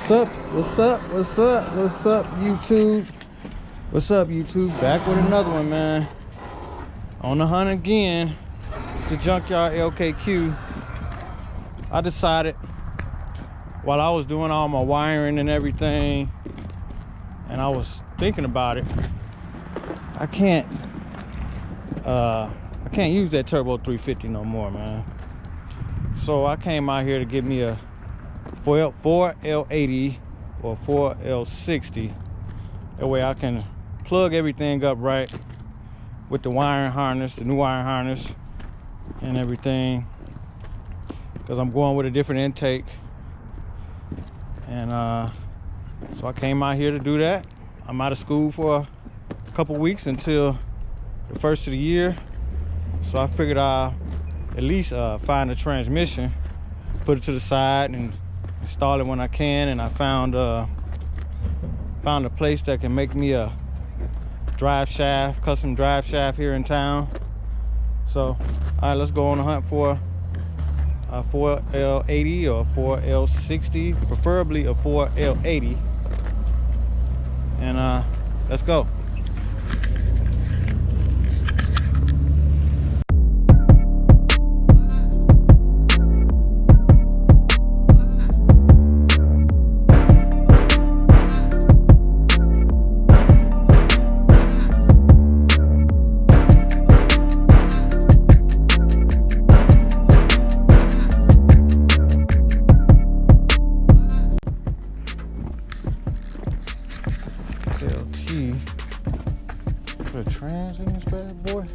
What's up? What's up? What's up? What's up, YouTube? What's up, YouTube? Back with another one, man. On the hunt again. The Junkyard LKQ. I decided while I was doing all my wiring and everything, and I was thinking about it, I can't use that turbo 350 no more, man. So I came out here to get me a 4L80 or 4L60. That way I can plug everything up right with the wiring harness, the new wiring harness and everything, because I'm going with a different intake. And so I came out here to do that. I'm out of school for a couple weeks until the first of the year, so I figured I'll at least find a transmission, put it to the side and install it when I can. And I found a place that can make me a drive shaft, custom drive shaft here in town. So all right, let's go on a hunt for a 4L80 or 4L60, preferably a 4L80, and let's go. Put a trans in this bad boy.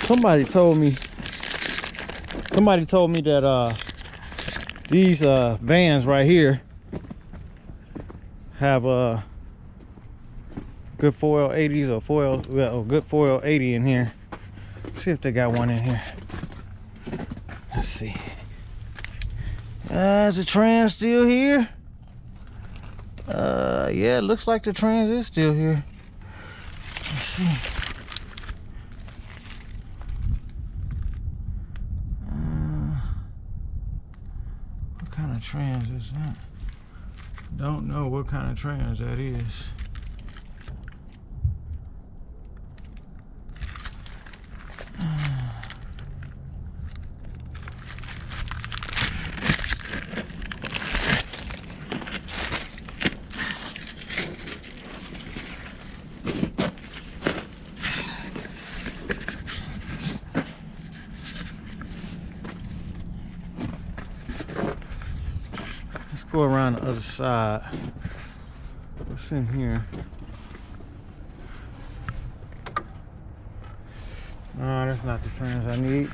Somebody told me that these vans right here have good 4L80s or good 4L80 in here. Let's see if they got one in here. Let's see. Is the trans still here? Yeah, it looks like the trans is still here. Let's see. What kind of trans is that? Don't know what kind of trans that is. Let's go around the other side. What's in here? No, that's not the trans I need.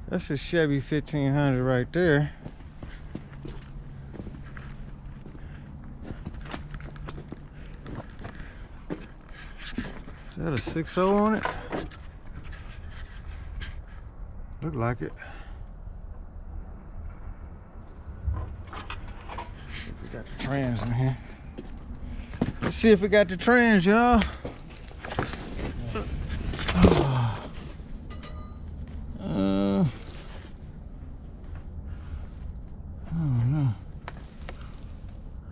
That's a Chevy 1500 right there. Is that a 6.0 on it? Look like it. We got the trans in here. Let's see if we got the trans, y'all.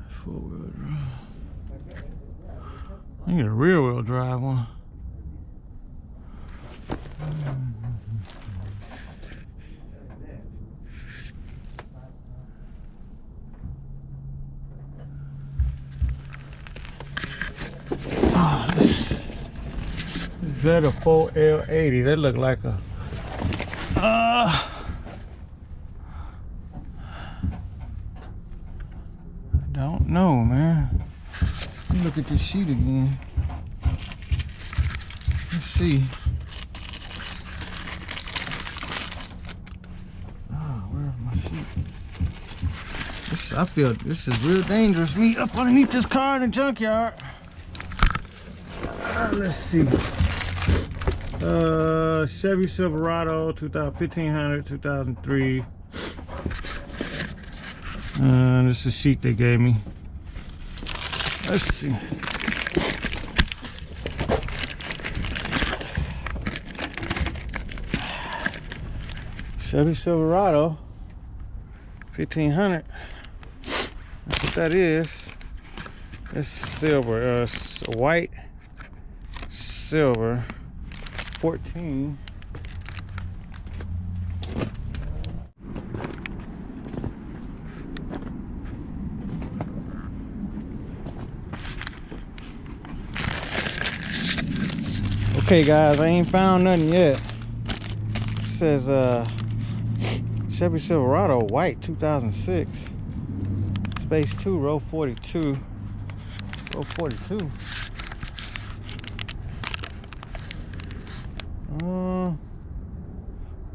Four-wheel drive. I need a rear-wheel drive one. Is that a 4L80? That look like a I don't know, man. me look at this sheet again. Let's see. Oh, where's my sheet? I feel this is real dangerous. Me up underneath this car in the junkyard. Let's see. Chevy Silverado, 1500, 2003. This is a sheet they gave me. Let's see. Chevy Silverado, 1500. That's what that is. It's silver, white, silver, 14. Okay guys, I ain't found nothing yet. It says Chevy Silverado white 2006 space 2 row 42. Row 42.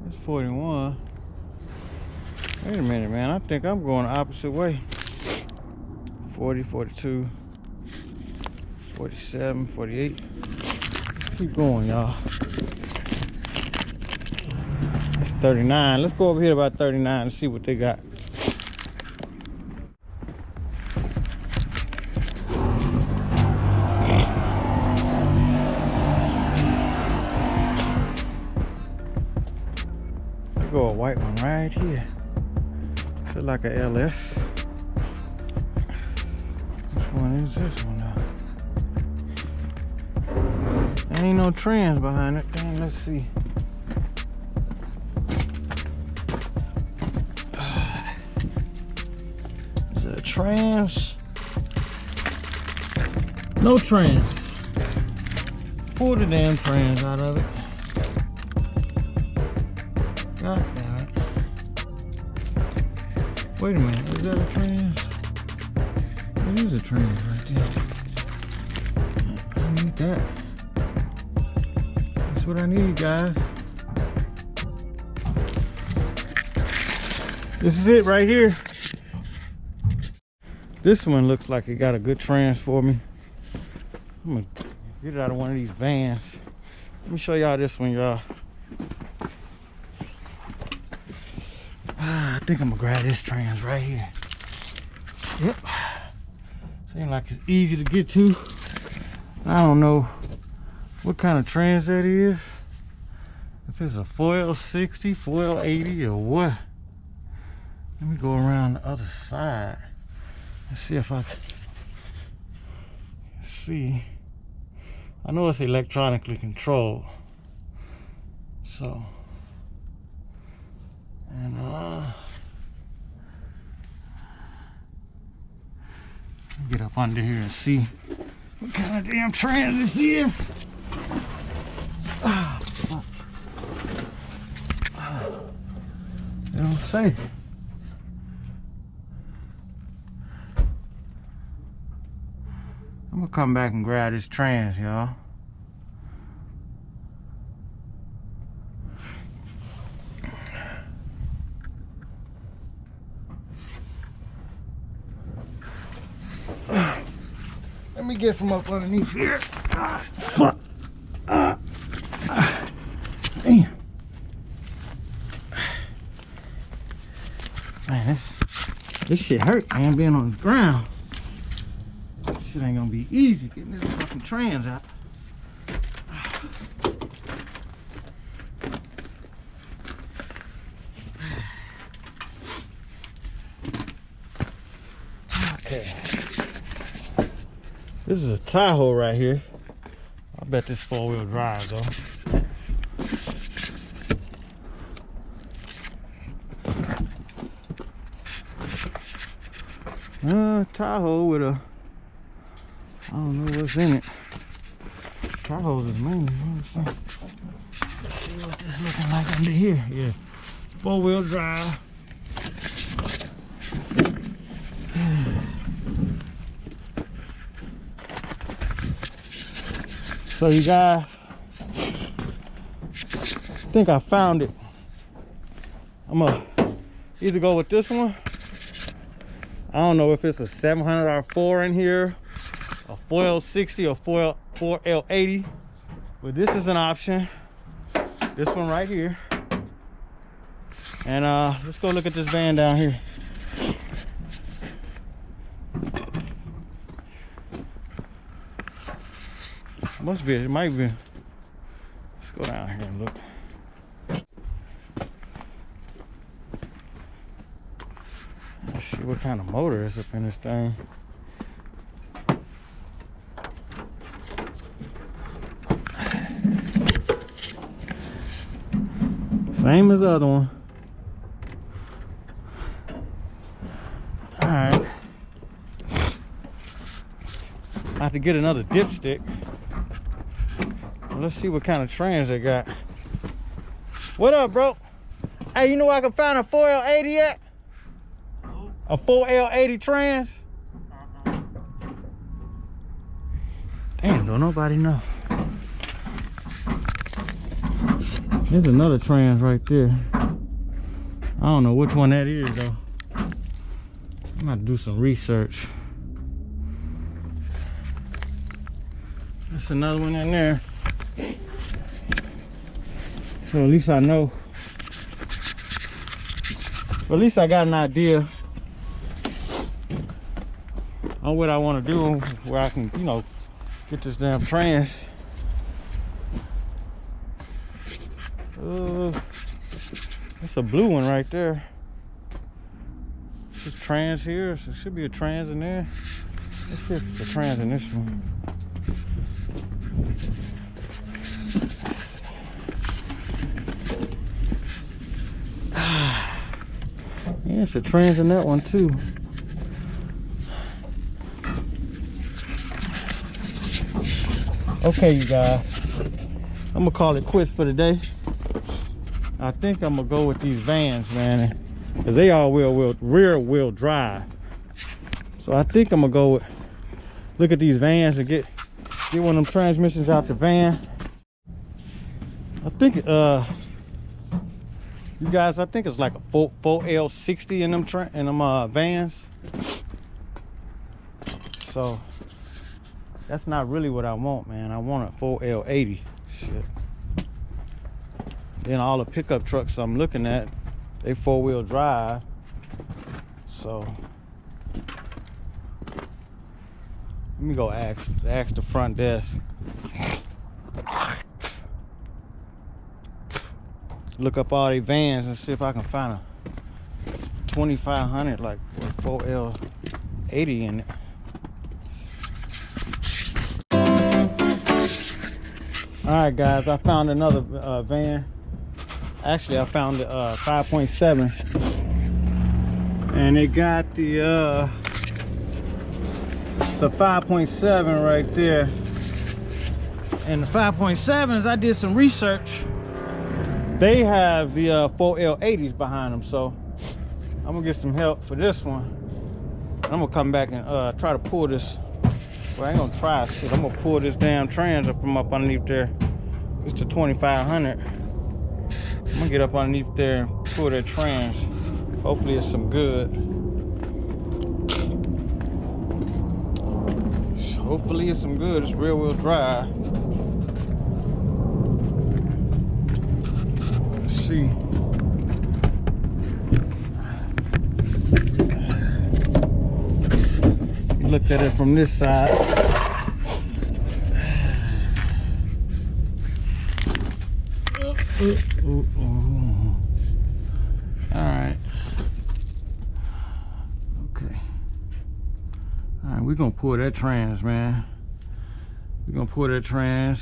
That's 41. Wait a minute, man. I think I'm going the opposite way. 40, 42, 47, 48. Keep going, y'all. That's 39. Let's go over here about 39 and see what they got. Let's go a white one right here. Looks like a LS. Which one is this one now? There ain't no trans behind it. Dang, let's see. Is it a trans? No trans. Pull the damn trans out of it. God damn it. Wait a minute, is that a trans? It is a trans right there. I need that. That's what I need, guys. This is it right here. This one looks like it got a good trans for me. I'm gonna get it out of one of these vans. Let me show y'all this one, y'all. I think I'm gonna grab this trans right here. Yep. Seems like it's easy to get to. I don't know what kind of trans that is. If it's a foil 60, foil 80, or what. Let me go around the other side and see if I can see. I know it's electronically controlled. So, and get up under here and see what kind of damn trans this is. Oh, fuck. They don't say. I'm gonna come back and grab this trans, y'all. Let me get from up underneath here. Fuck. Damn. Man, this shit hurt, man, being on the ground. This shit ain't gonna be easy getting this fucking trans out. Okay. This is a Tahoe right here. I bet this four-wheel drive though. Tahoe with a, I don't know what's in it. Tahoe's is mainly. Let's see what this looking like under here. Yeah, four-wheel drive. So you guys, I think I found it. I'm gonna either go with this one. I don't know if it's a 700R4 in here, a 4L60 or 4L80, but this is an option. This one right here. And let's go look at this van down here. Must be, it might be. Let's go down here and look. Let's see what kind of motor is up in this thing. Same as the other one. All right. I have to get another dipstick. Let's see what kind of trans they got. What up, bro? Hey, you know where I can find a 4L80 at? A 4L80 trans? Damn, don't nobody know. There's another trans right there. I don't know which one that is though. I'm gonna do some research. There's another one in there. So at least I know. At least I got an idea on what I want to do, where I can, you know, get this damn trans. It's a blue one right there. This trans here. So there should be a trans in there. Let's see if there's a trans in this one. Yeah, it's a trans in that one too. Okay, you guys, I'm gonna call it quits for today. I think I'm gonna go with these vans, man, because they all rear wheel drive. So I think I'm gonna go with, look at these vans and get one of them transmissions out the van. I think you guys, I think it's like a 4L60 in them vans. So that's not really what I want, man. I want a 4L80. Shit. Then all the pickup trucks I'm looking at, they 4-wheel drive. So let me go ask the front desk. Look up all these vans and see if I can find a 2500 like 4L80 in it. All right, guys, I found another van. Actually, I found the 5.7, and it got the it's a 5.7 right there. And the 5.7s, I did some research. They have the 4L80s behind them, so I'm gonna get some help for this one. I'm gonna come back and try to pull this. Well, I ain't gonna try shit. I'm gonna pull this damn trans up from up underneath there. It's the 2500. I'm gonna get up underneath there and pull that trans. Hopefully it's some good. Hopefully it's some good. It's rear wheel drive. Let's see. Look at it from this side. All right. Okay. All right, we're gonna pull that trans, man. We're gonna pull that trans.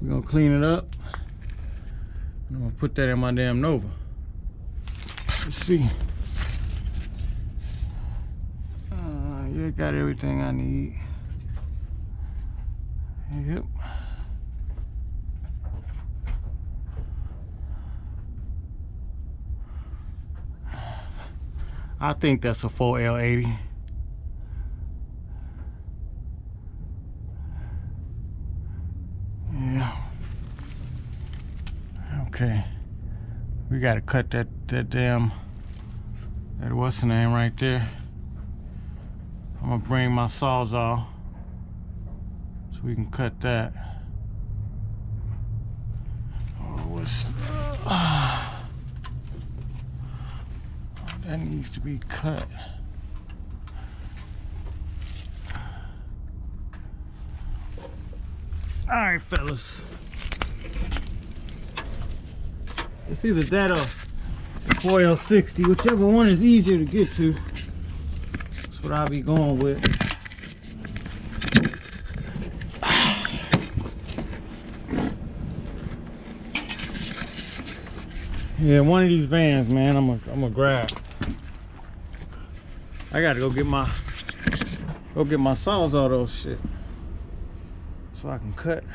We're gonna clean it up. I'm gonna put that in my damn Nova. Let's see. Yeah, got everything I need. Yep. I think that's a 4L80. Okay, we gotta cut that damn, that what's the name right there. I'm gonna bring my sawzall so we can cut that. Oh, what's that needs to be cut. All right, fellas. It's either that or the 4L60, whichever one is easier to get to. That's what I'll be going with. Yeah, one of these vans, man, I'm gonna grab. I gotta go get my saws out of those shit so I can cut.